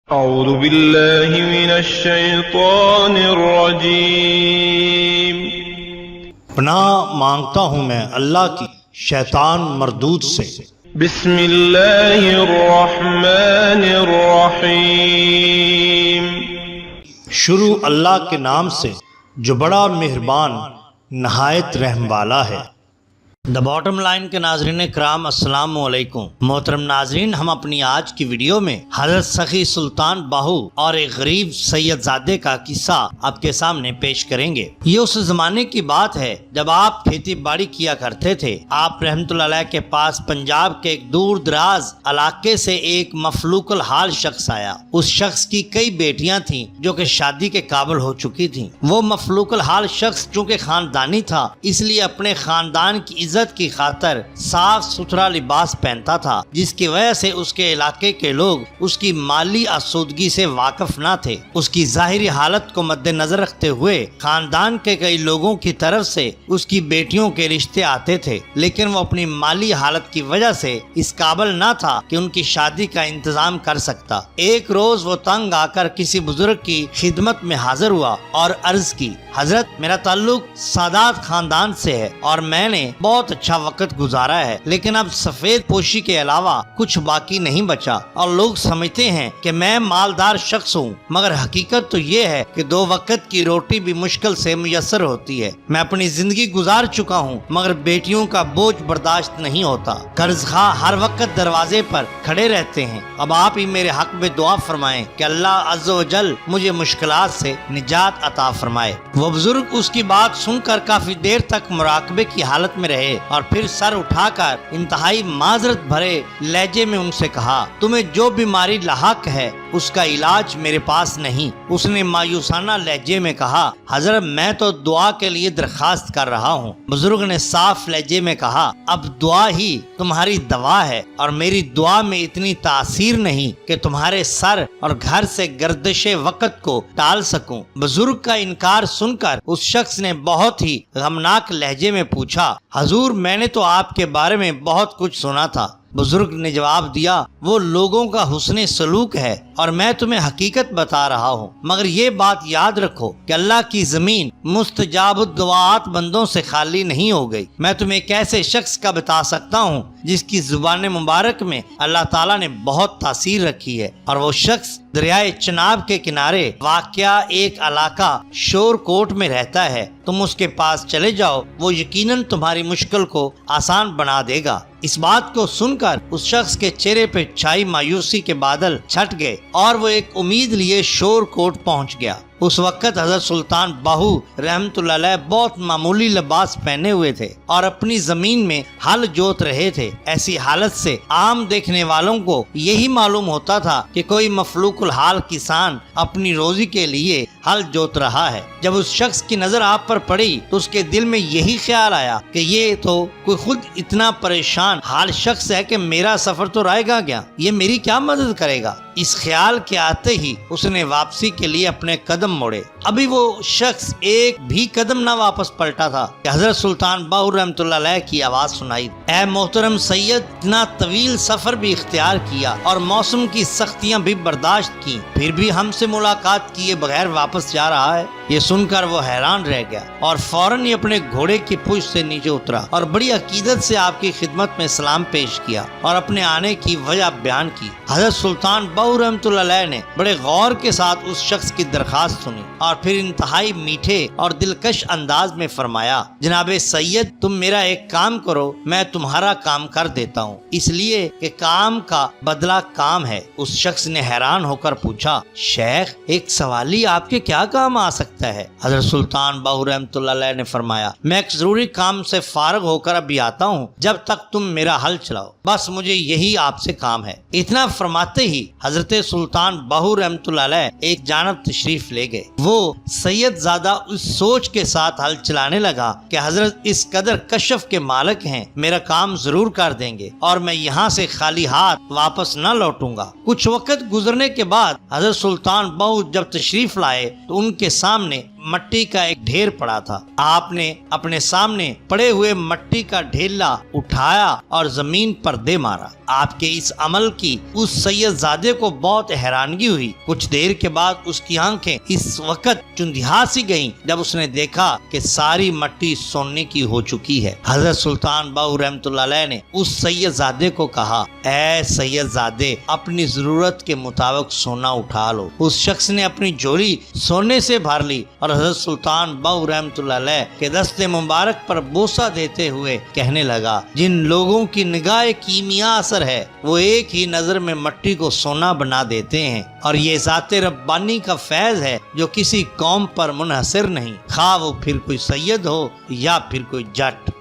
اعوذ باللہ من الشیطان الرجیم۔ پناہ مانگتا ہوں میں اللہ کی شیطان مردود سے۔ بسم اللہ الرحمن الرحیم۔ شروع اللہ کے نام سے جو بڑا مہربان نہایت رحم والا ہے۔ دا باٹم لائن کے ناظرین کرام السلام علیکم۔ محترم ناظرین، ہم اپنی آج کی ویڈیو میں حضرت سخی سلطان باہو اور ایک غریب سید زادے کا قصہ آپ کے سامنے پیش کریں گے۔ یہ اس زمانے کی بات ہے جب آپ کھیتی باڑی کیا کرتے تھے۔ آپ رحمت اللہ علیہ کے پاس پنجاب کے ایک دور دراز علاقے سے ایک مفلوق الحال شخص آیا۔ اس شخص کی کئی بیٹیاں تھیں جو کہ شادی کے قابل ہو چکی تھیں۔ وہ مفلوق الحال شخص چونکہ خاندانی تھا، اس لیے اپنے خاندان کی عزت کی خاطر صاف ستھرا لباس پہنتا تھا، جس کی وجہ سے اس کے علاقے کے لوگ اس کی مالی آسودگی سے واقف نہ تھے۔ اس کی ظاہری حالت کو مد نظر رکھتے ہوئے خاندان کے کئی لوگوں کی طرف سے اس کی بیٹیوں کے رشتے آتے تھے، لیکن وہ اپنی مالی حالت کی وجہ سے اس قابل نہ تھا کہ ان کی شادی کا انتظام کر سکتا۔ ایک روز وہ تنگ آ کر کسی بزرگ کی خدمت میں حاضر ہوا اور عرض کی، حضرت میرا تعلق سادات خاندان سے ہے اور میں نے بہت اچھا وقت گزارا ہے، لیکن اب سفید پوشی کے علاوہ کچھ باقی نہیں بچا اور لوگ سمجھتے ہیں کہ میں مالدار شخص ہوں، مگر حقیقت تو یہ ہے کہ 2 وقت کی روٹی بھی مشکل سے میسر ہوتی ہے۔ میں اپنی زندگی گزار چکا ہوں مگر بیٹیوں کا بوجھ برداشت نہیں ہوتا۔ قرض خواہ ہر وقت دروازے پر کھڑے رہتے ہیں۔ اب آپ ہی میرے حق میں دعا فرمائیں کہ اللہ عز و جل مجھے مشکلات سے نجات عطا فرمائے۔ وہ بزرگ اس کی بات سن کر کافی دیر تک مراقبے کی حالت میں رہے اور پھر سر اٹھا کر انتہائی معذرت بھرے لہجے میں ان سے کہا، تمہیں جو بیماری لاحق ہے اس کا علاج میرے پاس نہیں۔ اس نے مایوسانہ لہجے میں کہا، حضرت میں تو دعا کے لیے درخواست کر رہا ہوں۔ بزرگ نے صاف لہجے میں کہا، اب دعا ہی تمہاری دوا ہے اور میری دعا میں اتنی تاثیر نہیں کہ تمہارے سر اور گھر سے گردش وقت کو ٹال سکوں۔ بزرگ کا انکار سن کر اس شخص نے بہت ہی غمناک لہجے میں پوچھا، حضور میں نے تو آپ کے بارے میں بہت کچھ سنا تھا۔ بزرگ نے جواب دیا، وہ لوگوں کا حسن سلوک ہے اور میں تمہیں حقیقت بتا رہا ہوں، مگر یہ بات یاد رکھو کہ اللہ کی زمین مستجاب الدعوات بندوں سے خالی نہیں ہو گئی۔ میں تمہیں ایک ایسے شخص کا بتا سکتا ہوں جس کی زبان مبارک میں اللہ تعالیٰ نے بہت تاثیر رکھی ہے، اور وہ شخص دریائے چناب کے کنارے واقع ایک علاقہ شور کوٹ میں رہتا ہے۔ تم اس کے پاس چلے جاؤ، وہ یقیناً تمہاری مشکل کو آسان بنا دے گا۔ اس بات کو سن کر اس شخص کے چہرے پہ چھائی مایوسی کے بادل چھٹ گئے اور وہ ایک امید لیے شور کوٹ پہنچ گیا۔ اس وقت حضرت سلطان باہو رحمت اللہ علیہ بہت معمولی لباس پہنے ہوئے تھے اور اپنی زمین میں ہل جوت رہے تھے۔ ایسی حالت سے عام دیکھنے والوں کو یہی معلوم ہوتا تھا کہ کوئی مفلوق الحال کسان اپنی روزی کے لیے ہل جوت رہا ہے۔ جب اس شخص کی نظر آپ پر پڑی تو اس کے دل میں یہی خیال آیا کہ یہ تو کوئی خود اتنا پریشان حال شخص ہے کہ میرا سفر تو رائے گا کیا، یہ میری کیا مدد کرے گا۔ اس خیال کے آتے ہی اس نے واپسی کے لیے اپنے قدم موڑے۔ ابھی وہ شخص ایک بھی قدم نہ واپس پلٹا تھا کہ حضرت سلطان باہو رحمت اللہ علیہ کی آواز سنائی، اے محترم سید، اتنا طویل سفر بھی اختیار کیا اور موسم کی سختیاں بھی برداشت کی، پھر بھی ہم سے ملاقات کیے بغیر واپس جا رہا ہے۔ یہ سن کر وہ حیران رہ گیا اور فوراً ہی اپنے گھوڑے کی پشت سے نیچے اترا اور بڑی عقیدت سے آپ کی خدمت میں سلام پیش کیا اور اپنے آنے کی وجہ بیان کی۔ حضرت سلطان باہو رحمت اللہ علیہ نے بڑے غور کے ساتھ اس شخص کی درخواست سنی اور پھر انتہائی میٹھے اور دلکش انداز میں فرمایا، جناب سید تم میرا ایک کام کرو، میں تمہارا کام کر دیتا ہوں، اس لیے کہ کام کا بدلہ کام ہے۔ اس شخص نے حیران ہو کر پوچھا، شیخ ایک سوالی آپ کے کیا کام آ سکتا ہے؟ حضرت سلطان باہو رحمت اللہ علیہ نے فرمایا، میں ایک ضروری کام سے فارغ ہو کر ابھی آتا ہوں، جب تک تم میرا حل چلاؤ، بس مجھے یہی آپ سے کام ہے۔ اتنا فرماتے ہی حضرت سلطان باہو رحمت اللہ علیہ ایک جانب تشریف لے گئے۔ وہ سید زادہ اس سوچ کے ساتھ حل چلانے لگا کہ حضرت اس قدر کشف کے مالک ہیں، میرا کام ضرور کر دیں گے اور میں یہاں سے خالی ہاتھ واپس نہ لوٹوں گا۔ کچھ وقت گزرنے کے بعد حضرت سلطان باہو جب تشریف لائے تو ان کے سامنے مٹی کا ایک ڈھیر پڑا تھا۔ آپ نے اپنے سامنے پڑے ہوئے مٹی کا ڈھیلا اٹھایا اور زمین پر دے مارا۔ آپ کے اس عمل کی اس سید زادے کو بہت حیرانگی ہوئی۔ کچھ دیر کے بعد اس کی آنکھیں اس وقت چندھیا سی گئیں جب اس نے دیکھا کہ ساری مٹی سونے کی ہو چکی ہے۔ حضرت سلطان باہو رحمۃ اللہ علیہ نے اس سید زادے کو کہا، اے سید زادے، اپنی ضرورت کے مطابق سونا اٹھا لو۔ اس شخص نے اپنی جھولی سونے سے بھر لی اور حضرت سلطان باہو رحمۃ اللہ علیہ کے دست مبارک پر بوسہ دیتے ہوئے کہنے لگا، جن لوگوں کی نگاہ کیمیا اثر ہے وہ ایک ہی نظر میں مٹی کو سونا بنا دیتے ہیں، اور یہ ذات ربانی کا فیض ہے جو کسی قوم پر منحصر نہیں، خواہ وہ پھر کوئی سید ہو یا پھر کوئی جٹ۔